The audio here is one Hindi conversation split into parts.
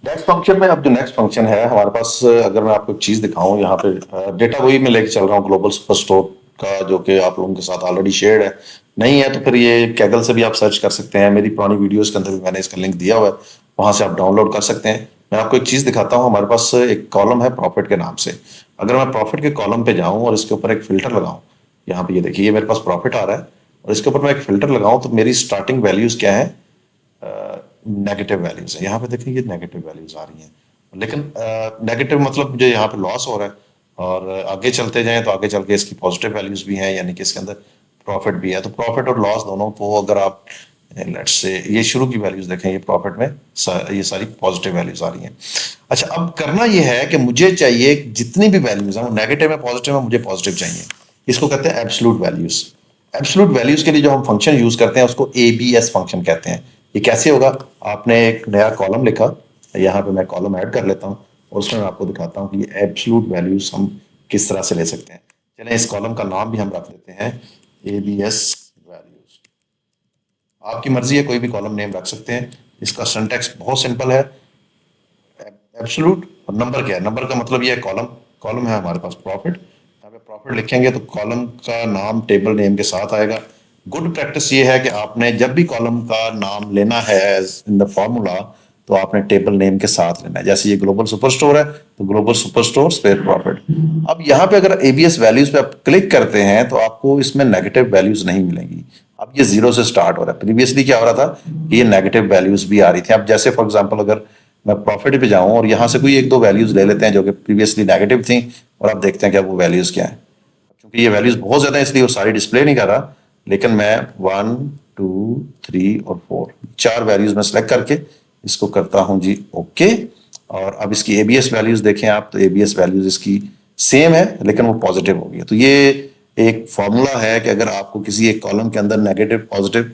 नेक्स्ट फंक्शन में अब जो नेक्स्ट फंक्शन है हमारे पास, अगर मैं आपको एक चीज दिखाऊं यहाँ पे, डेटा वही मैं लेके चल रहा हूँ ग्लोबल सुपर स्टोर का, जो कि आप लोगों के साथ ऑलरेडी शेयर्ड है। नहीं है तो फिर ये कैगल से भी आप सर्च कर सकते हैं, मेरी पुरानी वीडियोस के अंदर भी मैंने इसका लिंक दिया हुआ है, वहां से आप डाउनलोड कर सकते हैं। मैं आपको एक चीज दिखाता हूँ, हमारे पास एक कॉलम है प्रॉफिट के नाम से। अगर मैं प्रॉफिट के कॉलम पे जाऊं और इसके ऊपर एक फिल्टर लगाऊं, यहाँ पे ये देखिए, ये मेरे पास प्रॉफिट आ रहा है और इसके ऊपर मैं एक फिल्टर लगाऊं तो मेरी स्टार्टिंग वैल्यूज क्या है, नेगेटिव वैल्यूज है। यहाँ पे देखिए ये नेगेटिव वैल्यूज आ रही हैं, लेकिन नेगेटिव मतलब मुझे यहाँ पे लॉस हो रहा है। और आगे चलते जाएं तो आगे चल के इसकी पॉजिटिव वैल्यूज भी हैं, यानी कि इसके अंदर प्रॉफिट भी है। तो प्रॉफिट और लॉस दोनों को अगर आप लेट्स से ये शुरू की वैल्यूज देखें, ये प्रॉफिट में ये सारी पॉजिटिव वैल्यूज आ रही हैं। अच्छा, अब करना ये है कि मुझे चाहिए जितनी भी वैल्यूज हैं, नेगेटिव में पॉजिटिव में, मुझे पॉजिटिव चाहिए। इसको कहते हैं एब्सोल्यूट वैल्यूज। एब्सोल्यूट वैल्यूज के लिए जो हम फंक्शन यूज करते हैं उसको एबीएस फंक्शन कहते हैं। ये कैसे होगा, आपने एक नया कॉलम लिखा, यहाँ पे मैं कॉलम ऐड कर लेता हूँ और उसमें मैं आपको दिखाता हूँ कि ये एब्सोल्यूट वैल्यूज हम किस तरह से ले सकते हैं। चलें इस कॉलम का नाम भी हम रख देते हैं एबीएस वैल्यूज। आपकी मर्जी है, कोई भी कॉलम नेम रख सकते हैं। इसका सिंटैक्स बहुत सिंपल है, एब्सोल्यूट और नंबर क्या है, नंबर का मतलब ये है कॉलम। कॉलम है हमारे पास प्रॉफिट, यहाँ पे प्रॉफिट लिखेंगे तो कॉलम का नाम टेबल नेम के साथ आएगा। गुड प्रैक्टिस ये है कि आपने जब भी कॉलम का नाम लेना है इन द फॉर्मूला, तो आपने टेबल नेम के साथ लेना है। जैसे ये ग्लोबल सुपर स्टोर है तो global super store spare profit. अब यहाँ पे अगर एबीएस वैल्यूज पे आप क्लिक करते हैं तो आपको इसमें नेगेटिव वैल्यूज नहीं मिलेंगी। अब ये जीरो से स्टार्ट हो रहा है। प्रीवियसली क्या हो रहा था कि ये नेगेटिव वैल्यूज भी आ रही थी। अब जैसे फॉर एग्जांपल अगर मैं प्रॉफिट पे जाऊं और यहां से कोई एक दो वैल्यूज ले लेते हैं जो कि प्रीवियसली नेगेटिव थी, और आप देखते हैं कि अब वो वैल्यूज क्या है। क्योंकि ये वैल्यूज बहुत ज्यादा है इसलिए वो सारी डिस्प्ले नहीं कर रहा, लेकिन मैं 1 2 3 और 4 चार वैल्यूज में सेलेक्ट करके इसको करता हूं जी ओके। और अब इसकी एबीएस वैल्यूज देखें आप, तो एबीएस वैल्यूज इसकी सेम है लेकिन वो पॉजिटिव हो गई है। तो ये एक फॉर्मूला है कि अगर आपको किसी एक कॉलम के अंदर नेगेटिव पॉजिटिव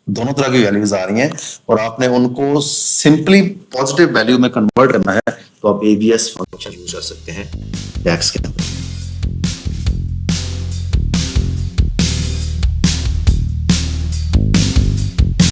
दोनों तरह की वैल्यूज आ रही हैं और आपने उनको सिंपली पॉजिटिव वैल्यू में कन्वर्ट करना है, तो आप एबीएस फंक्शन यूज कर सकते हैं डैक्स के अंदर।